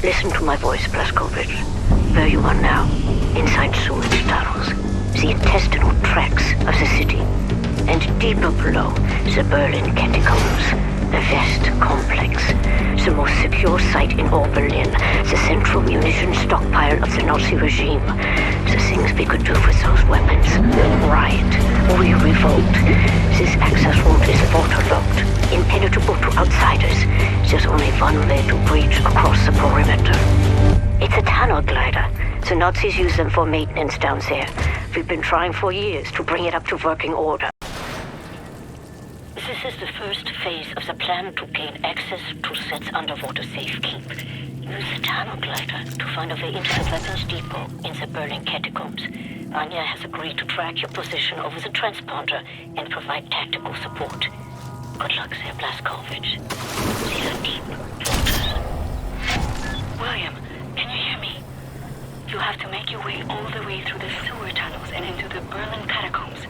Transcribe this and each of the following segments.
Listen to my voice, Blaskovich. Where you are now, inside sewage tunnels, the intestinal tracts of the city. And deeper below, the Berlin Catacombs, a vast complex, the most secure site in all Berlin, the central munition stockpile of the Nazi regime. The things we could do with those weapons. Riot. We revolt. This access route is waterlogged, impenetrable to outsiders. There's only one way to breach across the perimeter. It's a tunnel glider. The Nazis use them for maintenance down there. We've been trying for years to bring it up to working order. This is the first phase of the plan to gain access to Set's underwater safekeep. Use the tunnel glider to find a way into the weapons depot in the Berlin Catacombs. Anya has agreed to track your position over the transponder and provide tactical support. Good luck there, Blaskovich. These are deep waters. William, can you hear me? You have to make your way all the way through the sewer tunnels and into the Berlin Catacombs.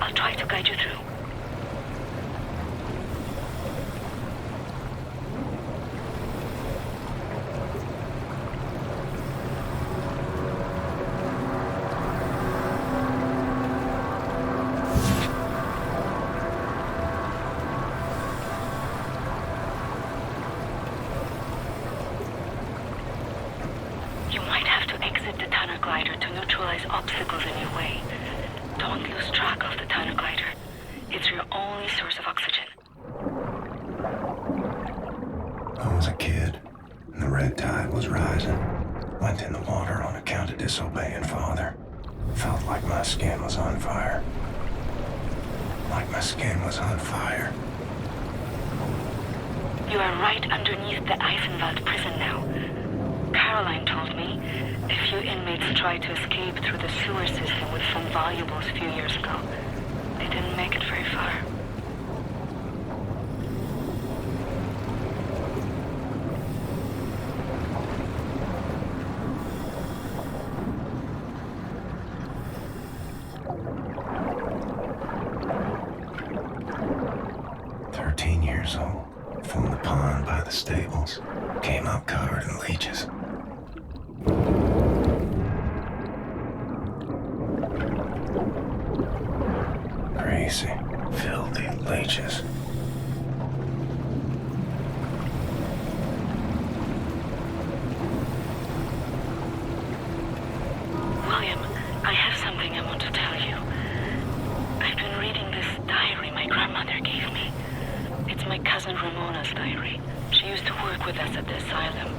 I'll try to guide you through. Obstacles in your way. Don't lose track of the tunnel glider. It's your only source of oxygen. I was a kid, and the red tide was rising. Went in the water on account of disobeying father. Felt like my skin was on fire. Like my skin was on fire. You are right underneath the Eifenwald prison now. Caroline told me a few inmates tried to escape through the sewer system with some valuables a few years ago. They didn't make it very far. Years old, from the pond by the stables, came up covered in leeches. Crazy, filthy leeches. William, I have something I want to tell you. I've been reading this diary my grandmother gave me. It's my cousin Ramona's diary. She used to work with us at the asylum.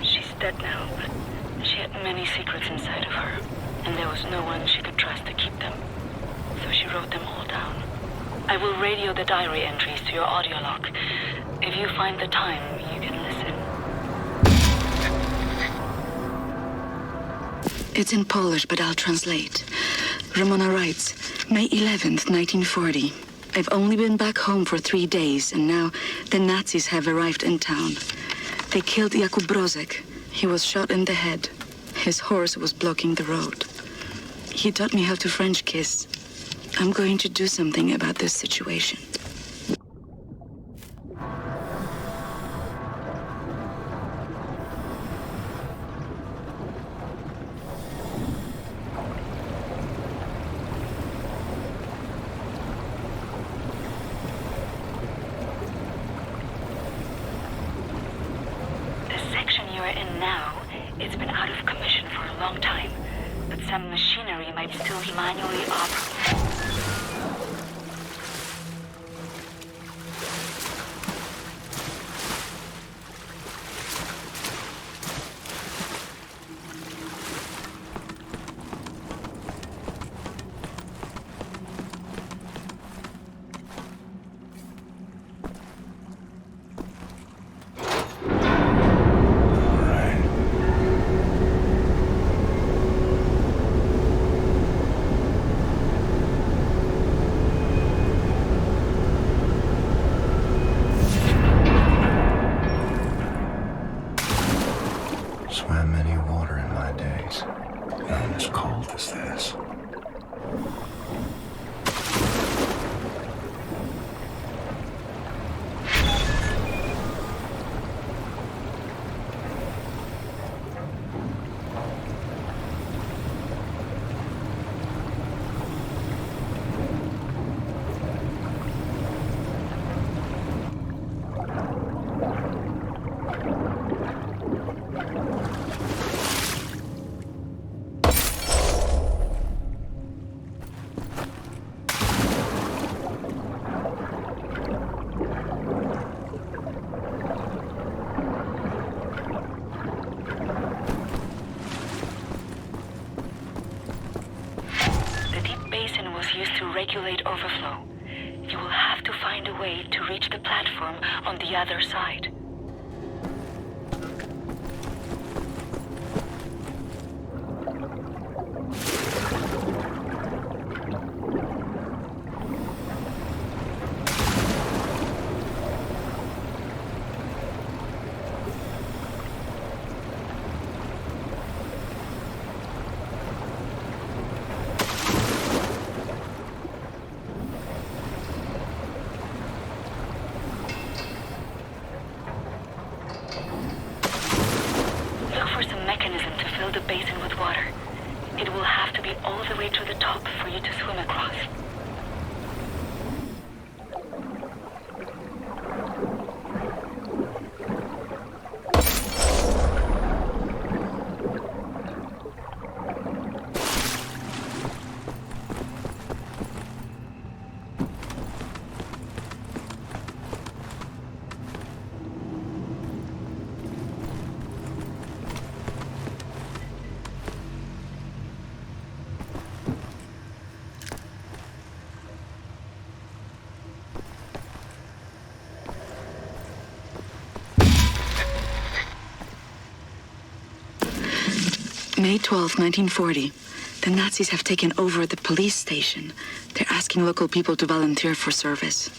She's dead now, but she had many secrets inside of her, and there was no one she could trust to keep them. So she wrote them all down. I will radio the diary entries to your audio log. If you find the time, you can listen. It's in Polish, but I'll translate. Ramona writes, May 11th, 1940. I've only been back home for 3 days, and now the Nazis have arrived in town. They killed Jakub Brozek. He was shot in the head. His horse was blocking the road. He taught me how to French kiss. I'm going to do something about this situation. Swam many water in my days, none as cold as this. regulate overflow. You will have to find a way to reach the platform on the other side. Basin with water. It will have to be all the way to the top for you to swim across. May 12, 1940. The Nazis have taken over the police station. They're asking local people to volunteer for service.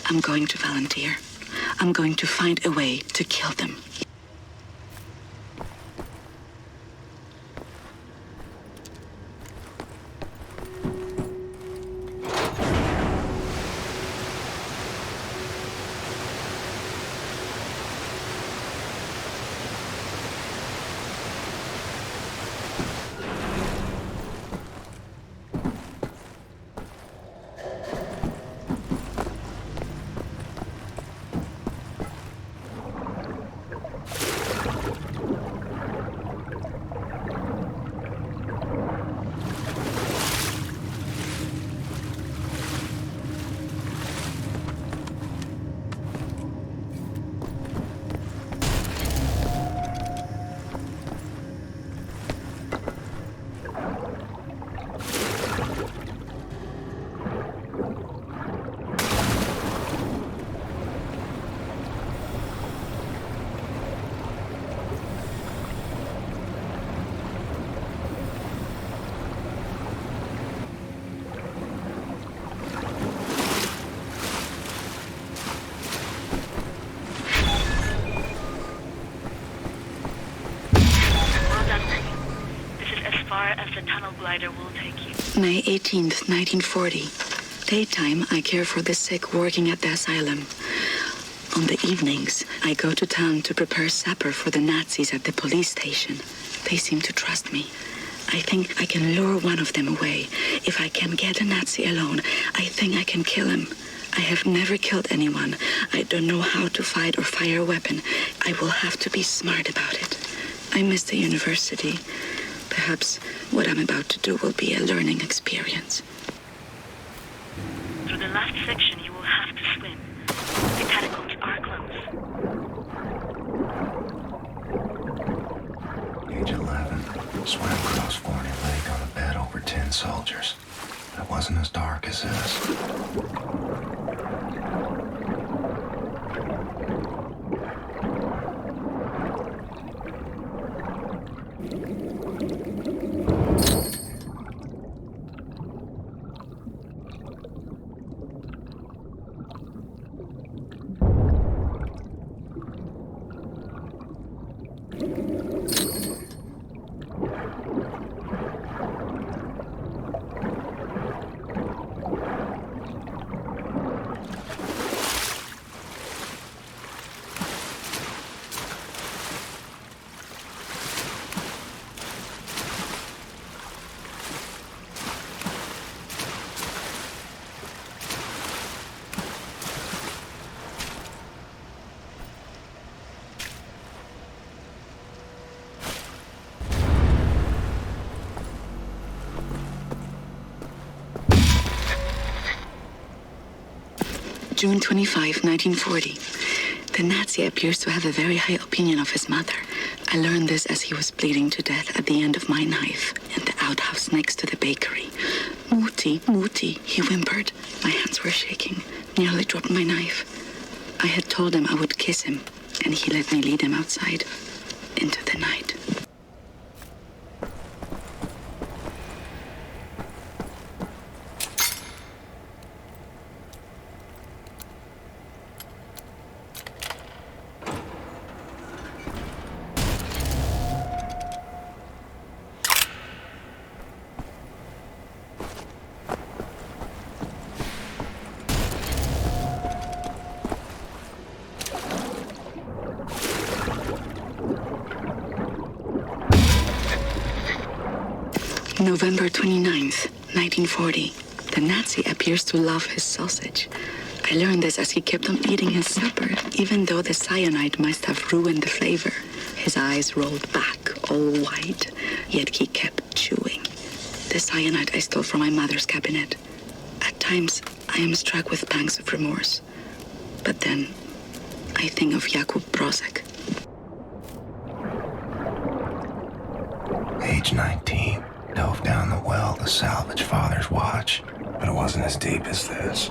I'm going to volunteer. I'm going to find a way to kill them. Will take you. May 18th, 1940. Daytime, I care for the sick working at the asylum. On the evenings, I go to town to prepare supper for the Nazis at the police station. They seem to trust me. I think I can lure one of them away. If I can get a Nazi alone, I think I can kill him. I have never killed anyone. I don't know how to fight or fire a weapon. I will have to be smart about it. I miss the university. Perhaps what I'm about to do will be a learning experience. Through the last section, you will have to swim. The catacombs are close. Age 11. Swam across Forney Lake on a bed over 10 soldiers. It wasn't as dark as this. June 25, 1940. The Nazi appears to have a very high opinion of his mother. I learned this as he was bleeding to death at the end of my knife in the outhouse next to the bakery. Muti, he whimpered. My hands were shaking. Nearly dropped my knife. I had told him I would kiss him, and he let me lead him outside, into the night. November 29th, 1940. The Nazi appears to love his sausage. I learned this as he kept on eating his supper, even though the cyanide must have ruined the flavor. His eyes rolled back, all white, yet he kept chewing. The cyanide I stole from my mother's cabinet. At times, I am struck with pangs of remorse. But then, I think of Jakub Brozek. Age 19. Dove down the well to salvage Father's watch, but it wasn't as deep as this.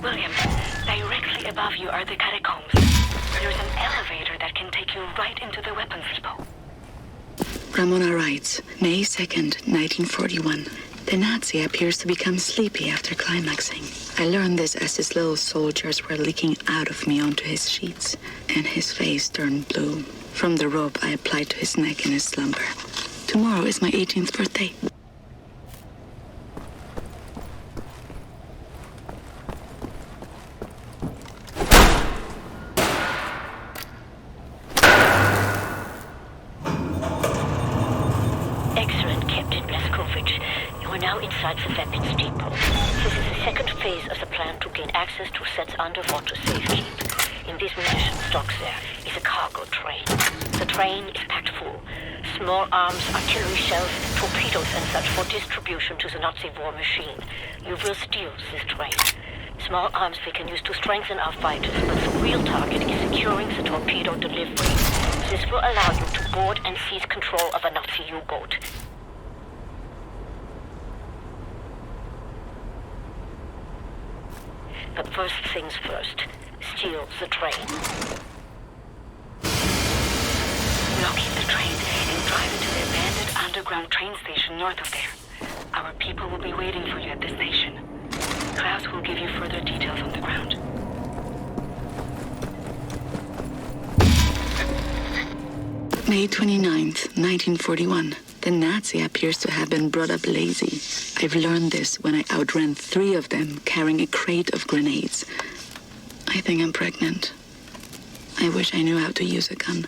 William, directly above you are the Catacombs. There's an elevator that can take you right into the weapons depot. Ramona writes, May 2nd, 1941. The Nazi appears to become sleepy after climaxing. I learned this as his little soldiers were leaking out of me onto his sheets, and his face turned blue. From the rope I applied to his neck in his slumber. Tomorrow is my 18th birthday. Inside the weapons depot. This is the second phase of the plan to gain access to sets underwater safekeep. In this munition stocks there is a cargo train. The train is packed full. Small arms, artillery shells, torpedoes and such for distribution to the Nazi war machine. You will steal this train. Small arms we can use to strengthen our fighters, but the real target is securing the torpedo delivery. This will allow you to board and seize control of a Nazi U-boat. But first things first, steal the train. Locate the train and drive it to the abandoned underground train station north of there. Our people will be waiting for you at the station. Klaus will give you further details on the ground. May 29th, 1941. The Nazi appears to have been brought up lazy. I've learned this when I outran 3 of them carrying a crate of grenades. I think I'm pregnant. I wish I knew how to use a gun.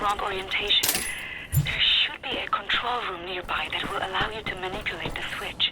wrong orientation. There should be a control room nearby that will allow you to manipulate the switch.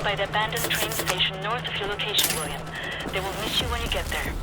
By the abandoned train station north of your location, William. They will miss you when you get there.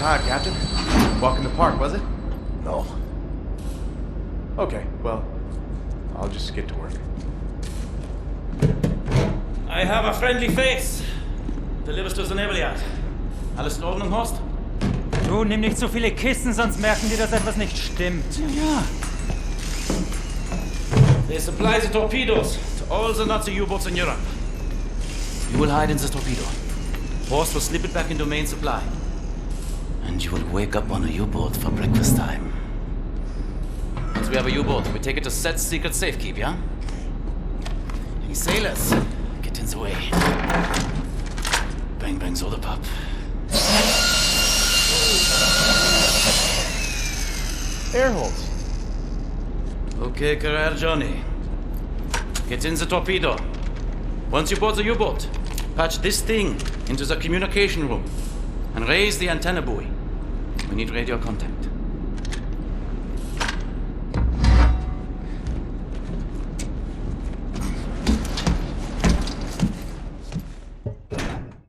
time, Captain. Walk in the park, was it? No. Okay, well, I'll just get to work. I have a friendly face. Delivers to the naval yard. Alles in Ordnung, Horst? Du, nimm nicht so viele Kisten, sonst merken die, dass etwas nicht stimmt. Ja. They supply the torpedoes to all the Nazi U-boats in Europe. You will hide in the torpedo. Horst will slip it back into main supply. And you will wake up on a U-boat for breakfast time. Once we have a U-boat, we take it to Set's secret safekeep, yeah? Any sailors, get in the way. Bang bang soda pop. Air holes. Okay, career Johnny. Get in the torpedo. Once you board the U-boat, patch this thing into the communication room and raise the antenna buoy. We need radio contact.